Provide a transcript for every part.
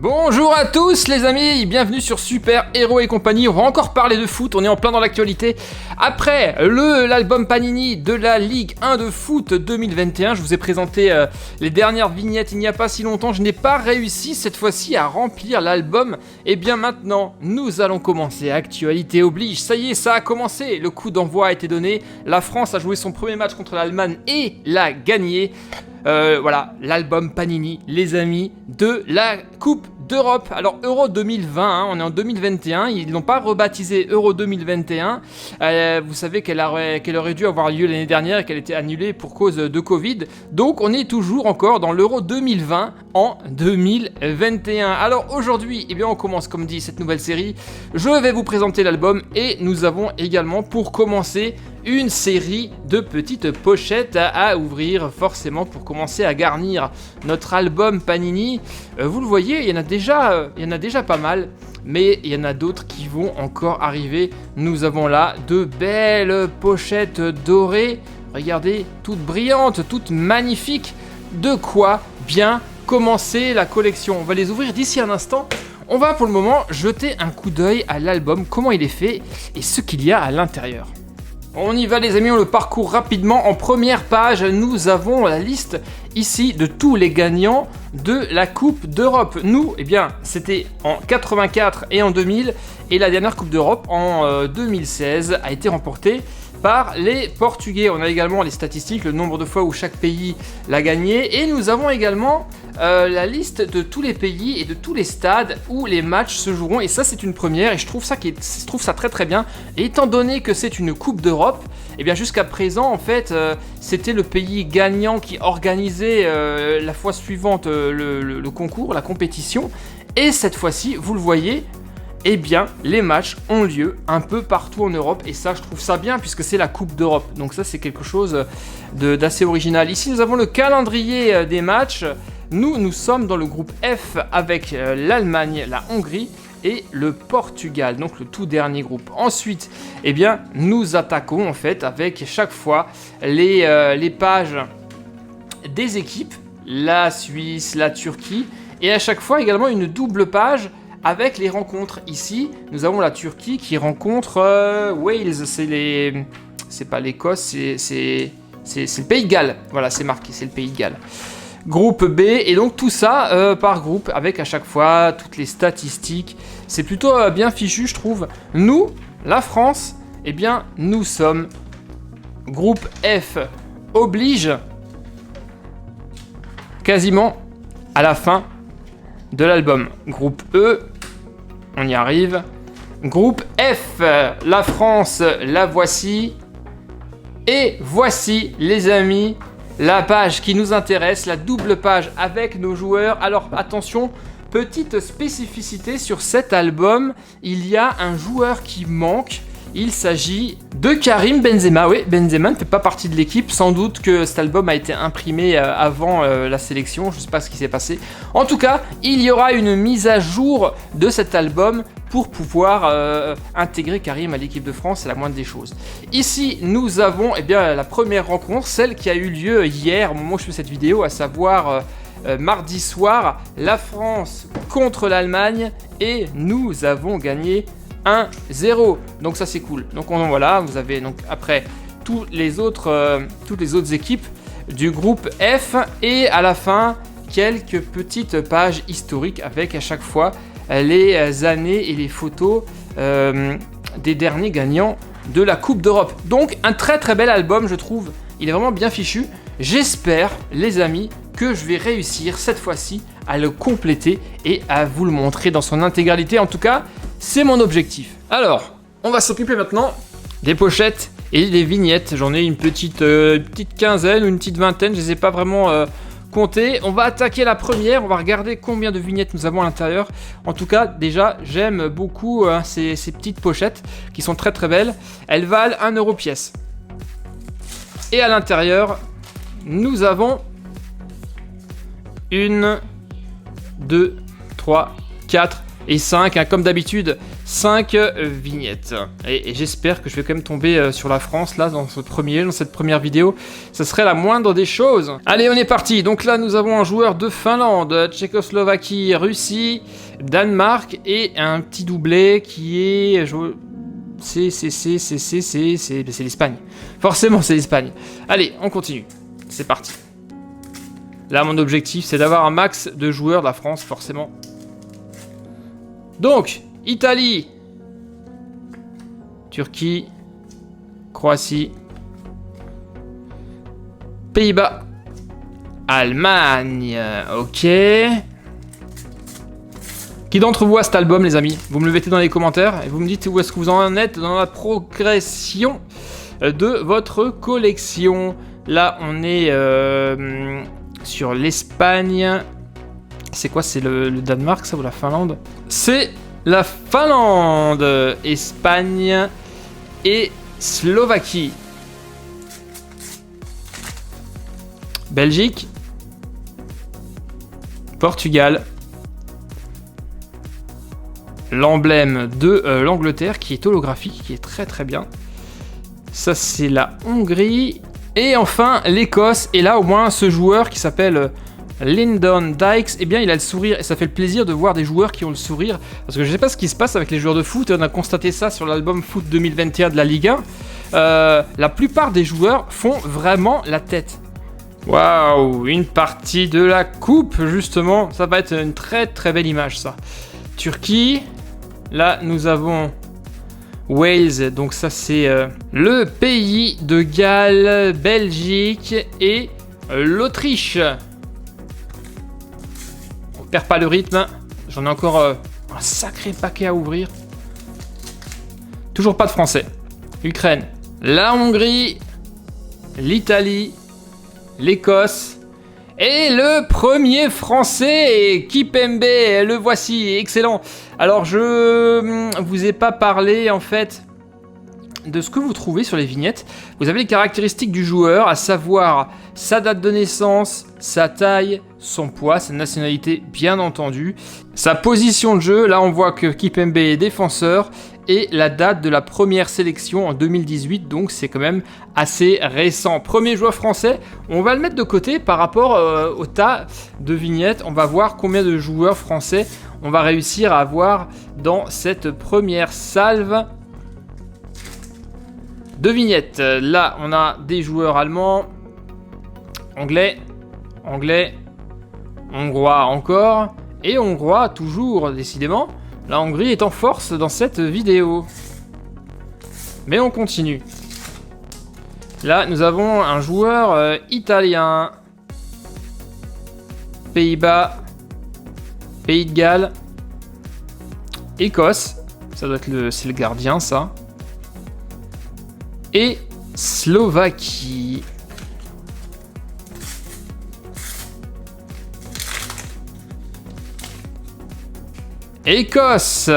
Bonjour à tous les amis, bienvenue sur Super Héros et compagnie. On va encore parler de foot, on est en plein dans l'actualité. Après l'album Panini de la Ligue 1 de foot 2021, je vous ai présenté les dernières vignettes il n'y a pas si longtemps. Je n'ai pas réussi cette fois-ci à remplir l'album. Et bien maintenant, nous allons commencer. Actualité oblige, ça y est, ça a commencé. Le coup d'envoi a été donné. La France a joué son premier match contre l'Allemagne et l'a gagné. Voilà, l'album Panini, les amis, de la Coupe d'Europe. Alors Euro 2020, hein, on est en 2021, ils n'ont pas rebaptisé Euro 2021. Vous savez qu'elle aurait dû avoir lieu l'année dernière et qu'elle était annulée pour cause de Covid. Donc on est toujours encore dans l'Euro 2020 en 2021. Alors aujourd'hui, eh bien on commence comme dit cette nouvelle série. Je vais vous présenter l'album et nous avons également pour commencer une série de petites pochettes à ouvrir forcément pour commencer à garnir notre album Panini. Vous le voyez, il y en a déjà pas mal, mais il y en a d'autres qui vont encore arriver. Nous avons là de belles pochettes dorées, regardez, toutes brillantes, toutes magnifiques. De quoi bien commencer la collection. On va les ouvrir d'ici un instant. On va pour le moment jeter un coup d'œil à l'album, comment il est fait et ce qu'il y a à l'intérieur. On y va les amis, on le parcourt rapidement. En première page, nous avons la liste ici de tous les gagnants de la Coupe d'Europe. Nous, eh bien, c'était en 84 et en 2000. Et la dernière Coupe d'Europe en 2016 a été remportée par les Portugais. On a également les statistiques, le nombre de fois où chaque pays l'a gagné. Et nous avons également la liste de tous les pays et de tous les stades où les matchs se joueront. Et ça, c'est une première et je trouve ça très très bien. Et étant donné que c'est une Coupe d'Europe, et bien jusqu'à présent, en fait, c'était le pays gagnant qui organisait la fois suivante le concours, la compétition. Et cette fois-ci, vous le voyez, eh bien, les matchs ont lieu un peu partout en Europe et ça, je trouve ça bien puisque c'est la Coupe d'Europe. Donc ça, c'est quelque chose d'assez original. Ici, nous avons le calendrier des matchs. Nous sommes dans le groupe F avec l'Allemagne, la Hongrie et le Portugal, donc le tout dernier groupe. Ensuite, eh bien, nous attaquons en fait avec chaque fois les pages des équipes, la Suisse, la Turquie et à chaque fois également une double page avec les rencontres. Ici, nous avons la Turquie qui rencontre Wales. C'est pas l'Écosse, c'est le Pays de Galles. Voilà, c'est marqué, c'est le Pays de Galles. Groupe B, et donc tout ça par groupe, avec à chaque fois toutes les statistiques. C'est plutôt bien fichu, je trouve. Nous, la France, eh bien, nous sommes groupe F oblige quasiment à la fin de l'album. Groupe E, on y arrive. Groupe F, la France, la voici. Et voici, les amis, la page qui nous intéresse, la double page avec nos joueurs. Alors attention, petite spécificité sur cet album, il y a un joueur qui manque. Il s'agit de Karim Benzema. Oui, Benzema ne fait pas partie de l'équipe. Sans doute que cet album a été imprimé avant la sélection. Je ne sais pas ce qui s'est passé. En tout cas, il y aura une mise à jour de cet album pour pouvoir intégrer Karim à l'équipe de France. C'est la moindre des choses. Ici, nous avons la première rencontre, celle qui a eu lieu hier, au moment où je fais cette vidéo, à savoir mardi soir, la France contre l'Allemagne. Et nous avons gagné 1-0, donc ça c'est cool. Donc voilà, vous avez donc après toutes les autres équipes du groupe F et à la fin quelques petites pages historiques avec à chaque fois les années et les photos des derniers gagnants de la Coupe d'Europe. Donc un très très bel album, je trouve. Il est vraiment bien fichu. J'espère, les amis, que je vais réussir cette fois-ci à le compléter et à vous le montrer dans son intégralité. En tout cas, c'est mon objectif. Alors, on va s'occuper maintenant des pochettes et des vignettes. J'en ai une petite quinzaine ou une petite vingtaine, je ne les ai pas vraiment comptées. On va attaquer la première, on va regarder combien de vignettes nous avons à l'intérieur. En tout cas, déjà, j'aime beaucoup ces petites pochettes qui sont très très belles. Elles valent 1 € pièce. Et à l'intérieur, nous avons 1, 2, 3, 4... Et 5, hein, comme d'habitude, 5 vignettes. Et j'espère que je vais quand même tomber sur la France, là, dans cette première vidéo. Ça serait la moindre des choses. Allez, on est parti. Donc là, nous avons un joueur de Finlande, Tchécoslovaquie, Russie, Danemark, et un petit doublé qui est... C'est l'Espagne. Forcément, c'est l'Espagne. Allez, on continue. C'est parti. Là, mon objectif, c'est d'avoir un max de joueurs de la France, forcément. Donc, Italie, Turquie, Croatie, Pays-Bas, Allemagne, ok. Qui d'entre vous a cet album, les amis? Vous me le mettez dans les commentaires et vous me dites où est-ce que vous en êtes dans la progression de votre collection. Là, on est sur l'Espagne. C'est quoi? C'est le Danemark, ça, ou la Finlande? C'est la Finlande, Espagne et Slovaquie. Belgique, Portugal, l'emblème de l'Angleterre qui est holographique, qui est très très bien. Ça, c'est la Hongrie. Et enfin, l'Écosse. Et là, au moins, ce joueur qui s'appelle Lyndon Dykes, eh bien, il a le sourire. Et ça fait le plaisir de voir des joueurs qui ont le sourire. Parce que je ne sais pas ce qui se passe avec les joueurs de foot. On a constaté ça sur l'album Foot 2021 de la Ligue 1. La plupart des joueurs font vraiment la tête. Waouh, une partie de la coupe, justement. Ça va être une très très belle image, ça. Turquie. Là, nous avons Wales, donc ça c'est le pays de Galles, Belgique et l'Autriche. On perd pas le rythme, j'en ai encore un sacré paquet à ouvrir. Toujours pas de français. Ukraine, la Hongrie, l'Italie, l'Écosse et le premier français, Kipembe, le voici, excellent. Alors je vous ai pas parlé en fait de ce que vous trouvez sur les vignettes. Vous avez les caractéristiques du joueur, à savoir sa date de naissance, sa taille, son poids, sa nationalité bien entendu, sa position de jeu. Là on voit que Kipembe est défenseur et la date de la première sélection en 2018, donc c'est quand même assez récent. Premier joueur français, on va le mettre de côté par rapport au tas de vignettes. On va voir combien de joueurs français on va réussir à avoir dans cette première salve de vignettes. Là, on a des joueurs allemands, anglais, hongrois encore, et hongrois toujours, décidément. La Hongrie est en force dans cette vidéo. Mais on continue. Là, nous avons un joueur italien, Pays-Bas, Pays de Galles, Écosse, ça doit être c'est le gardien ça, et Slovaquie. Écosse,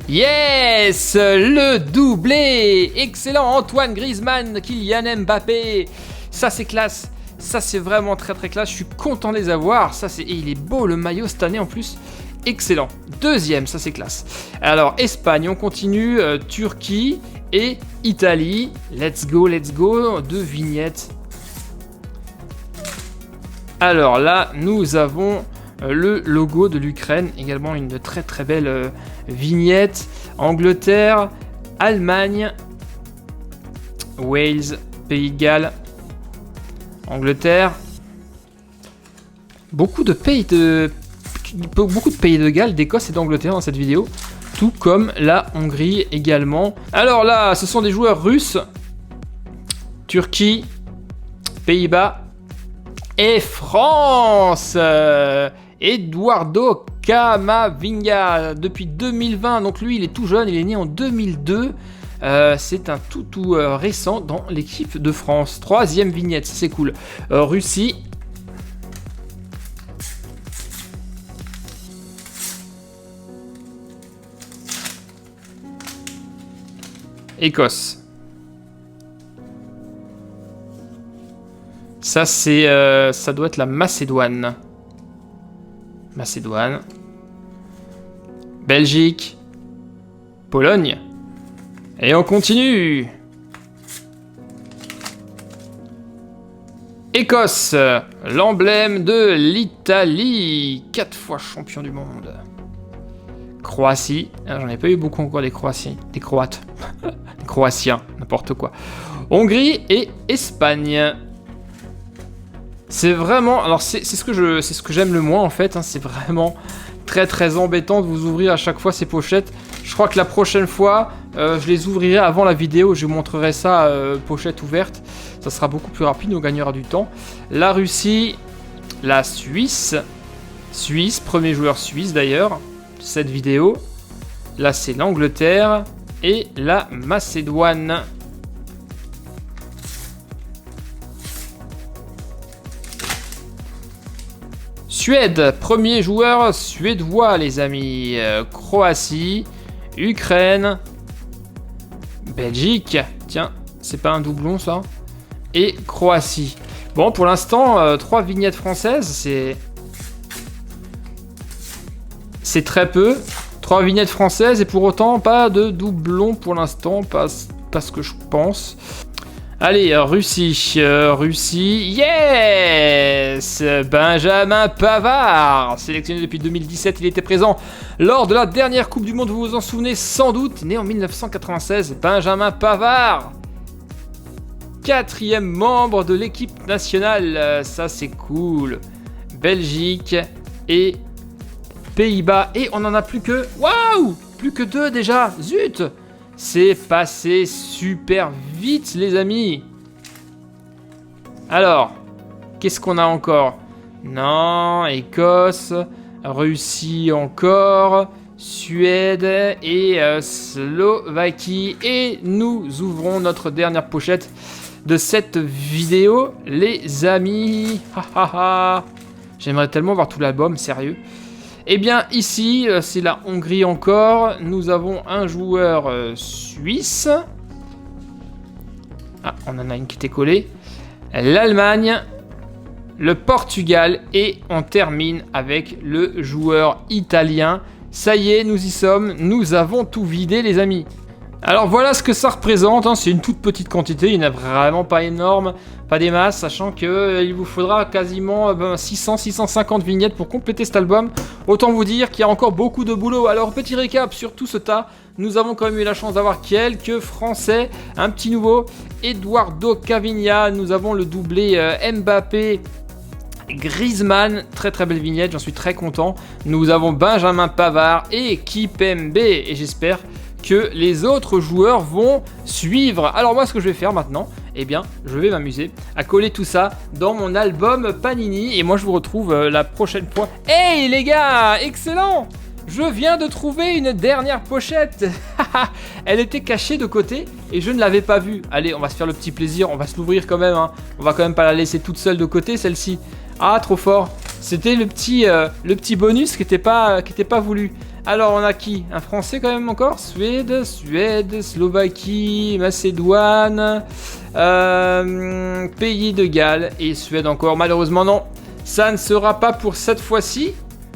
yes, le doublé, excellent, Antoine Griezmann, Kylian Mbappé, ça c'est classe. Ça c'est vraiment très très classe, je suis content de les avoir. Ça c'est, et il est beau le maillot cette année en plus. Excellent. Deuxième, ça c'est classe. Alors Espagne, on continue, Turquie et Italie. Let's go, deux vignettes. Alors là, nous avons le logo de l'Ukraine, également une très très belle vignette. Angleterre, Allemagne, Wales, Pays de Galles. Angleterre, beaucoup de pays de Galles, d'Écosse et d'Angleterre dans cette vidéo, tout comme la Hongrie également. Alors là, ce sont des joueurs russes, Turquie, Pays-Bas et France. Eduardo Camavinga depuis 2020, donc lui il est tout jeune, il est né en 2002. C'est un tout récent dans l'équipe de France. Troisième vignette, c'est cool. Russie. Écosse. Ça c'est, ça doit être la Macédoine. Belgique, Pologne. Et on continue. Écosse, l'emblème de l'Italie, 4 fois champion du monde. Croatie, j'en ai pas eu beaucoup encore des Croaties, des Croates, des Croatiens, n'importe quoi. Hongrie et Espagne. C'est vraiment, alors c'est ce que j'aime le moins en fait, hein, c'est vraiment très embêtant de vous ouvrir à chaque fois ces pochettes. Je crois que la prochaine fois, je les ouvrirai avant la vidéo, je vous montrerai ça pochette ouverte. Ça sera beaucoup plus rapide, on gagnera du temps. La Russie, la Suisse, premier joueur suisse d'ailleurs, cette vidéo. Là c'est l'Angleterre et la Macédoine. Suède, premier joueur suédois les amis. Croatie, Ukraine, Belgique, tiens, c'est pas un doublon ça, et Croatie. Bon, pour l'instant, 3 vignettes françaises, c'est très peu. 3 vignettes françaises et pour autant pas de doublon pour l'instant, pas ce que je pense. Allez, Russie, yes! Benjamin Pavard, sélectionné depuis 2017, il était présent lors de la dernière Coupe du Monde, vous vous en souvenez sans doute, né en 1996, Benjamin Pavard, 4e membre de l'équipe nationale, ça c'est cool. Belgique et Pays-Bas, et on en a plus que, waouh! Plus que 2 déjà, zut! C'est passé super vite, les amis. Alors, qu'est-ce qu'on a encore? Non, Écosse, Russie encore, Suède et Slovaquie. Et nous ouvrons notre dernière pochette de cette vidéo, les amis. J'aimerais tellement voir tout l'album, sérieux. Eh bien, ici, c'est la Hongrie encore. Nous avons un joueur suisse. Ah, on en a une qui était collée. L'Allemagne, le Portugal et on termine avec le joueur italien. Ça y est, nous y sommes. Nous avons tout vidé, les amis. Alors voilà ce que ça représente, hein. C'est une toute petite quantité, il n'y en a vraiment pas énorme, pas des masses, sachant qu'il vous faudra quasiment 600-650 vignettes pour compléter cet album. Autant vous dire qu'il y a encore beaucoup de boulot. Alors petit récap sur tout ce tas, nous avons quand même eu la chance d'avoir quelques Français, un petit nouveau, Eduardo Cavigna, nous avons le doublé Mbappé, Griezmann, très belle vignette, j'en suis très content. Nous avons Benjamin Pavard et Kipembe, et j'espère que les autres joueurs vont suivre. Alors moi ce que je vais faire maintenant, eh bien je vais m'amuser à coller tout ça dans mon album Panini et moi je vous retrouve la prochaine fois. Hey les gars, excellent! Je viens de trouver une dernière pochette. Elle était cachée de côté et je ne l'avais pas vue. Allez, on va se faire le petit plaisir, on va se l'ouvrir quand même, hein. On va quand même pas la laisser toute seule de côté celle-ci. Ah, trop fort. C'était le petit bonus qui était pas voulu. Alors, on a qui? Un Français quand même encore? Suède, Slovaquie, Macédoine, Pays de Galles et Suède encore. Malheureusement, non. Ça ne sera pas pour cette fois-ci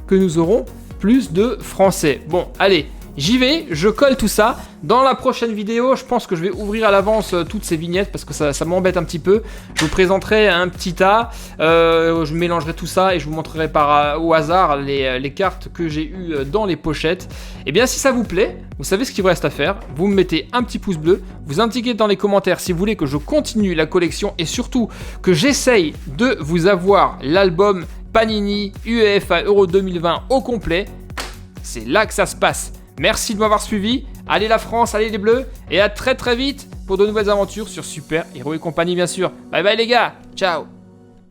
que nous aurons plus de Français. Bon, allez. J'y vais, je colle tout ça. Dans la prochaine vidéo, je pense que je vais ouvrir à l'avance toutes ces vignettes parce que ça m'embête un petit peu. Je vous présenterai un petit tas, je mélangerai tout ça et je vous montrerai au hasard les cartes que j'ai eues dans les pochettes. Et bien si ça vous plaît, vous savez ce qu'il vous reste à faire. Vous me mettez un petit pouce bleu, vous indiquez dans les commentaires si vous voulez que je continue la collection et surtout que j'essaye de vous avoir l'album Panini UEFA Euro 2020 au complet. C'est là que ça se passe. Merci de m'avoir suivi, allez la France, allez les Bleus, et à très vite pour de nouvelles aventures sur Super Héros et compagnie bien sûr. Bye bye les gars, ciao.